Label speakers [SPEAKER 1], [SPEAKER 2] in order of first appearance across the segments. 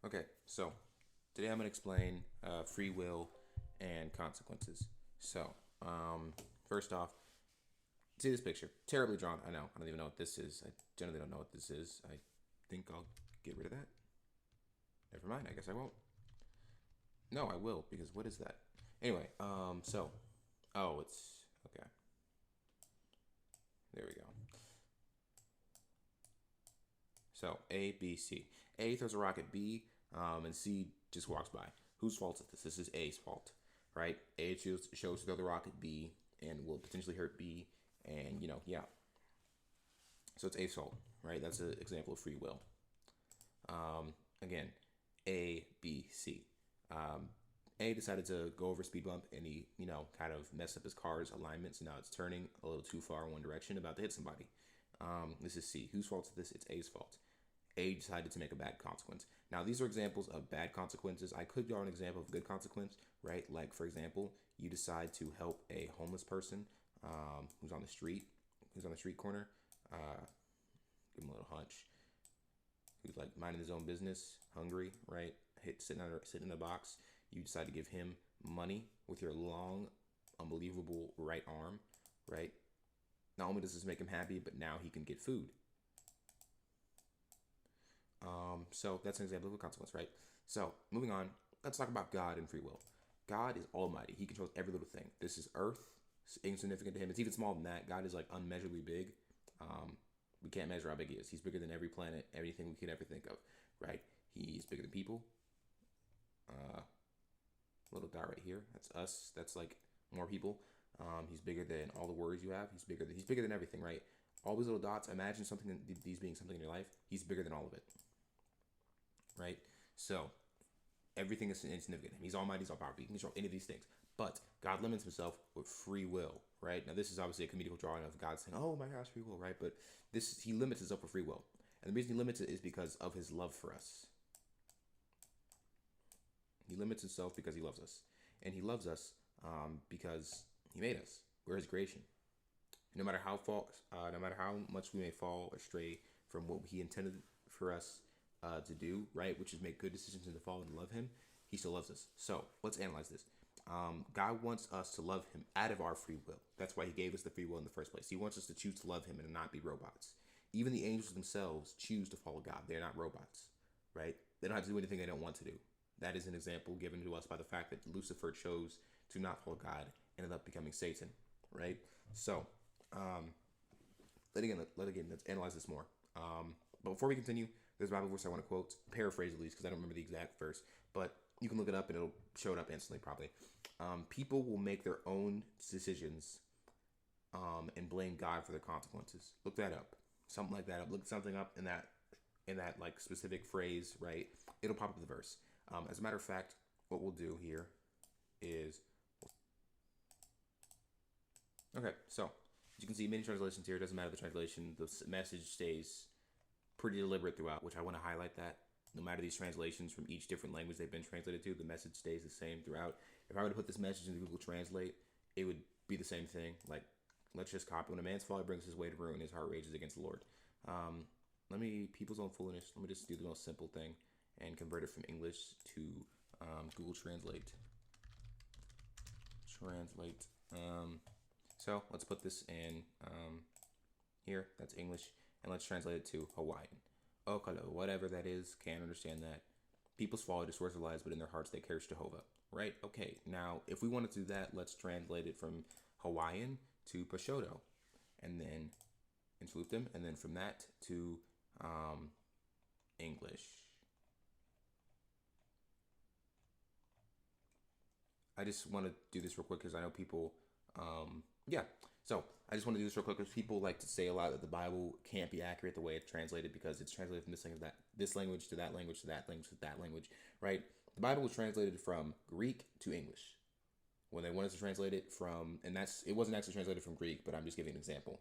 [SPEAKER 1] Okay, so today I'm going to explain free will and consequences. So, first off, see this picture. Terribly drawn. I know. I don't even know what this is. I generally don't know what this is. I think I'll get rid of that. Never mind. I guess I won't. No, I will, because what is that? Anyway, oh, it's okay. There we go. So A, B, C. A throws a rock at B, and C just walks by. Whose fault is this? This is A's fault, right? A chose to throw the rock at B and will potentially hurt B, and yeah. So it's A's fault, right? That's an example of free will. Again, A, B, C. Um, A decided to go over a speed bump and he, kind of messed up his car's alignment. So now it's turning a little too far in one direction, about to hit somebody. This is C. Whose fault is this? It's A's fault. A decided to make a bad consequence. Now, these are examples of bad consequences. I could draw an example of a good consequence, right? Like, for example, you decide to help a homeless person who's on the street, who's on the street corner. Give him a little hunch. Who's like minding his own business, hungry, right? Sitting in a box. You decide to give him money with your long, unbelievable right arm, right? Not only does this make him happy, but now he can get food. So that's an example of a consequence, right? So moving on, let's talk about God and free will. God is almighty. He controls every little thing. This is earth. It's insignificant to him. It's even smaller than that. God is like unmeasurably big. We can't measure how big he is. He's bigger than every planet, everything we could ever think of, right? He's bigger than people. Little dot right here. That's us. That's like more people. He's bigger than all the worries you have. He's bigger than everything, right? All these little dots. Imagine something, these being something in your life. He's bigger than all of it, right? So everything is insignificant. He's almighty, he's all powerful. He can control any of these things. But God limits himself with free will, right? Now this is obviously a comedical drawing of God saying, "Oh my gosh, free will," right? But he limits himself with free will, and the reason he limits it is because of his love for us. He limits himself because he loves us, and he loves us because he made us. We're his creation. No matter how much we may fall astray from what he intended for us to do, right, which is make good decisions and to follow and love him, he still loves us. So let's analyze this. God wants us to love him out of our free will. That's why he gave us the free will in the first place. He wants us to choose to love him and not be robots. Even the angels themselves choose to follow God. They're not robots, right? They don't have to do anything they don't want to do. That is an example given to us by the fact that Lucifer chose to not follow God, ended up becoming Satan, right? So, let's analyze this more. But before we continue, there's a Bible verse I want to quote, paraphrase at least, because I don't remember the exact verse, but you can look it up and it'll show it up instantly, probably. People will make their own decisions and blame God for their consequences. Look that up. Something like that. Look something up in that like specific phrase, right? It'll pop up the verse. As a matter of fact, what we'll do here is okay. So as you can see, many translations here. It doesn't matter the translation. The message stays pretty deliberate throughout, which I want to highlight that. No matter these translations from each different language they've been translated to, the message stays the same throughout. If I were to put this message into Google Translate, it would be the same thing. Like, let's just copy. When a man's folly brings his way to ruin, his heart rages against the Lord. People's own foolishness. Let me just do the most simple thing and convert it from English to Google Translate. So let's put this in here. That's English. And let's translate it to Hawaiian. Okalo, whatever that is, can't understand that. People's folly destroys their lives, but in their hearts they cherish Jehovah. Right? Okay, now if we want to do that, let's translate it from Hawaiian to Pashto, and then salute them, and then from that to English. I just want to do this real quick because I know people, yeah. So I just want to do this real quick because people like to say a lot that the Bible can't be accurate the way it's translated because it's translated from this language to that language to that language to that language, right? The Bible was translated from Greek to English. When they wanted to translate it from, and it wasn't actually translated from Greek, but I'm just giving an example.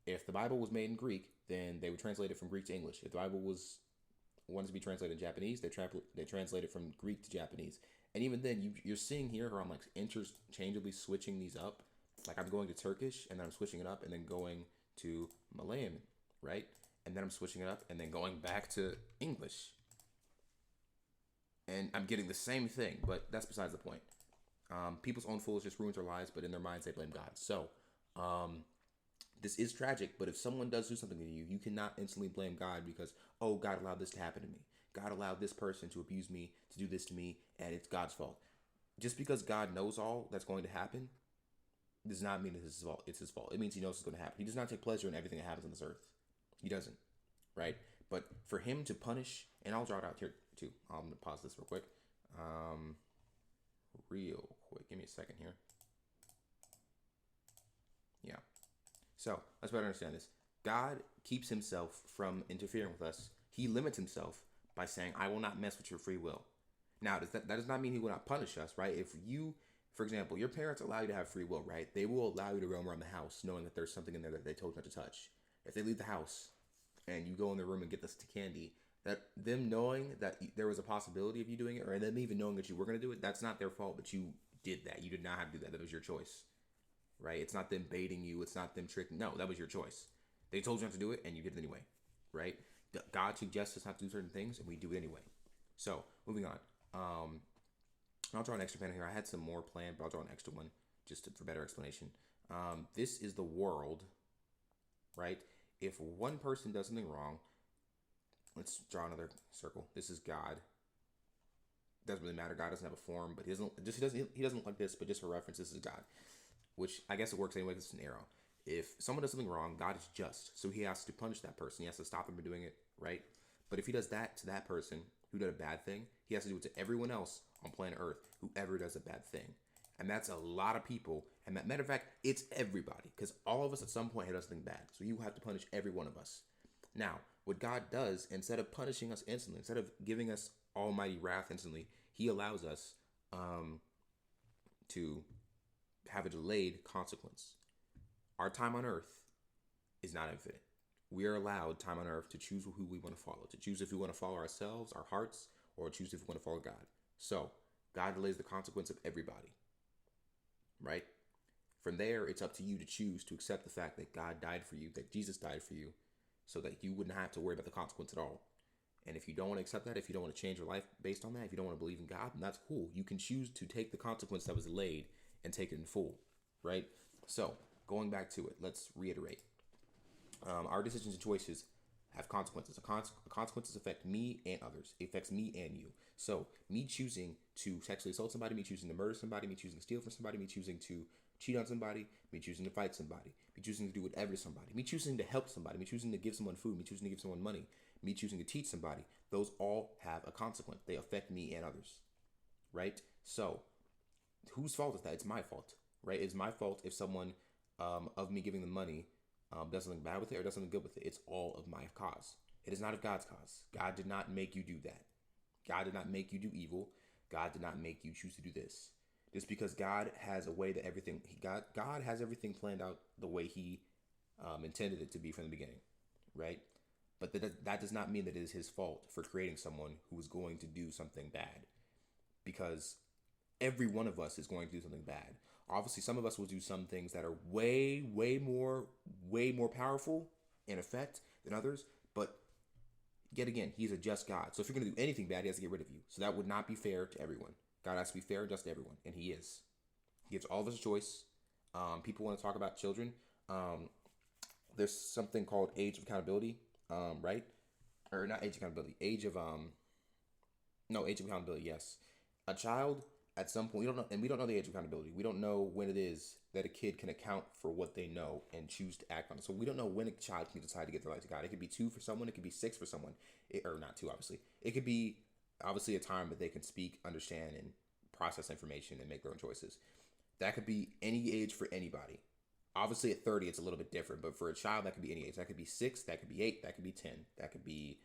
[SPEAKER 1] If the Bible was made in Greek, then they would translate it from Greek to English. If the Bible was wanted to be translated in Japanese, they translate it from Greek to Japanese. And even then, you're seeing here how I'm like interchangeably switching these up. Like I'm going to Turkish and then I'm switching it up and then going to Malayan, right? And then I'm switching it up and then going back to English. And I'm getting the same thing, but that's besides the point. People's own foolishness ruins their lives, but in their minds they blame God. So, this is tragic, but if someone does do something to you, you cannot instantly blame God because, oh, God allowed this to happen to me. God allowed this person to abuse me, to do this to me, and it's God's fault. Just because God knows all that's going to happen does not mean it's his fault. It's his fault. It means he knows it's going to happen. He does not take pleasure in everything that happens on this earth. He doesn't, right? But for him to punish, and I'll draw it out here too. I'm gonna pause this real quick. Give me a second here. Yeah. So let's better understand this. God keeps himself from interfering with us. He limits himself by saying, "I will not mess with your free will." Now, that does not mean he will not punish us, right? If you, for example, your parents allow you to have free will, right? They will allow you to roam around the house knowing that there's something in there that they told you not to touch. If they leave the house and you go in the room and get this candy, that them knowing that there was a possibility of you doing it, or them even knowing that you were going to do it, that's not their fault, but you did that. You did not have to do that. That was your choice, right? It's not them baiting you. It's not them tricking. No, that was your choice. They told you not to do it, and you did it anyway, right? God suggests us not to do certain things, and we do it anyway. So, moving on. I'll draw an extra pen here. I had some more planned, but I'll draw an extra one for better explanation. This is the world, right? If one person does something wrong, let's draw another circle. This is God. Doesn't really matter. God doesn't have a form, but he doesn't look like this. But just for reference, this is God, which I guess it works anyway. This is an arrow. If someone does something wrong, God is just, so he has to punish that person. He has to stop them from doing it, right? But if he does that to that person who did a bad thing, he has to do it to everyone else on planet Earth who ever does a bad thing. And that's a lot of people. And matter of fact, it's everybody, because all of us at some point have done something bad. So you have to punish every one of us. Now, what God does, instead of punishing us instantly, instead of giving us almighty wrath instantly, he allows us to have a delayed consequence. Our time on earth is not infinite. We are allowed time on earth to choose who we want to follow, to choose if we want to follow ourselves, our hearts, or choose if we want to follow God. So, God delays the consequence of everybody, right? From there, it's up to you to choose to accept the fact that God died for you, that Jesus died for you, so that you wouldn't have to worry about the consequence at all. And if you don't want to accept that, if you don't want to change your life based on that, if you don't want to believe in God, then that's cool. You can choose to take the consequence that was delayed and take it in full, right? So, going back to it, let's reiterate. Our decisions and choices have consequences. Consequences affect me and others. It affects me and you. So, me choosing to sexually assault somebody, me choosing to murder somebody, me choosing to steal from somebody, me choosing to cheat on somebody, me choosing to fight somebody, me choosing to do whatever to somebody, me choosing to help somebody, me choosing to give someone food, me choosing to give someone money, me choosing to teach somebody, those all have a consequence. They affect me and others, right? So, whose fault is that? It's my fault, right? It's my fault if someone of me giving them money does something bad with it or does something good with it. It's all of my cause. It is not of God's cause. God did not make you do that. God did not make you do evil. God did not make you choose to do this. Just because God has a way that God has everything planned out the way he intended it to be from the beginning, right? But that does not mean that it is his fault for creating someone who is going to do something bad, because every one of us is going to do something bad. Obviously, some of us will do some things that are way more powerful in effect than others. But yet again, he's a just God. So if you're going to do anything bad, he has to get rid of you. So that would not be fair to everyone. God has to be fair and just to everyone, and he is. He gives all of us a choice. People want to talk about children. There's something called age of accountability, right? Or not age of accountability. Age of accountability. Yes, a child at some point, we don't know, and we don't know the age of accountability. We don't know when it is that a kid can account for what they know and choose to act on it. So we don't know when a child can decide to get their life to God. It could be 2 for someone. It could be 6 for someone, or not 2, obviously. It could be obviously a time that they can speak, understand, and process information and make their own choices. That could be any age for anybody. Obviously, at 30, it's a little bit different, but for a child, that could be any age. That could be 6, that could be 8, that could be 10, that could be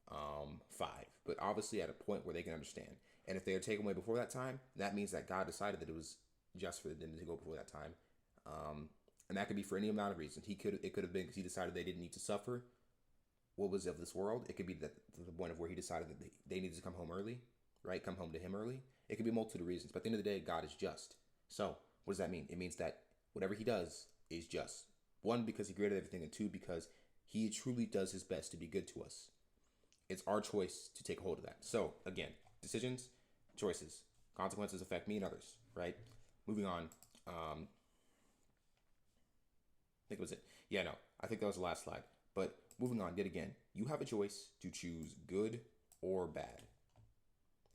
[SPEAKER 1] 5. But obviously, at a point where they can understand. And if they are taken away before that time, that means that God decided that it was just for them to go before that time. And that could be for any amount of reasons. It could have been because he decided they didn't need to suffer what was of this world. It could be that the point of where he decided that they needed to come home early, right? Come home to him early. It could be a multitude of reasons. But at the end of the day, God is just. So what does that mean? It means that whatever he does is just. 1, because he created everything, and 2, because he truly does his best to be good to us. It's our choice to take hold of that. So again, decisions, choices. Consequences affect me and others, right? Moving on. I think it was it. Yeah, no, I think that was the last slide. But moving on, yet again, you have a choice to choose good or bad.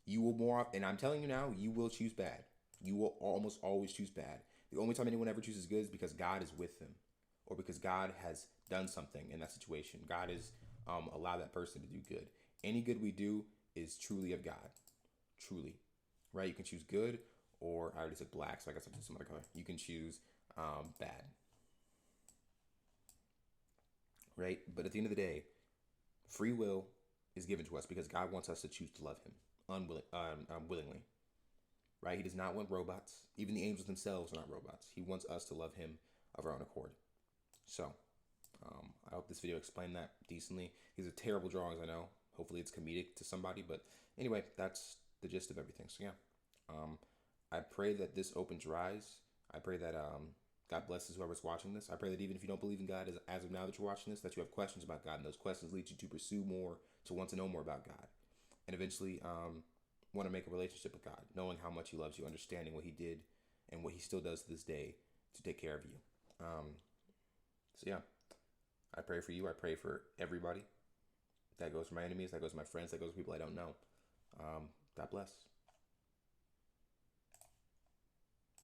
[SPEAKER 1] You will more, and I'm telling you now, you will choose bad. You will almost always choose bad. The only time anyone ever chooses good is because God is with them, or because God has done something in that situation. God has allowed that person to do good. Any good we do is truly of God, truly, right? You can choose good, or I already said black, so I guess I'll choose some other color. You can choose bad, right? But at the end of the day, free will is given to us because God wants us to choose to love Him willingly, right? He does not want robots. Even the angels themselves are not robots. He wants us to love Him of our own accord. So, I hope this video explained that decently. These are terrible drawings, I know. Hopefully it's comedic to somebody, but anyway, that's the gist of everything. So yeah, um, I pray that this opens your eyes. I pray that God blesses whoever's watching this. I pray that even if you don't believe in God as of now that you're watching this, that you have questions about God, and those questions lead you to pursue more, to want to know more about God, and eventually want to make a relationship with God, knowing how much He loves you, understanding what He did and what He still does to this day to take care of you. So yeah, I pray for you. I pray for everybody. That goes for my enemies. That goes for my friends. That goes for people I don't know. God bless.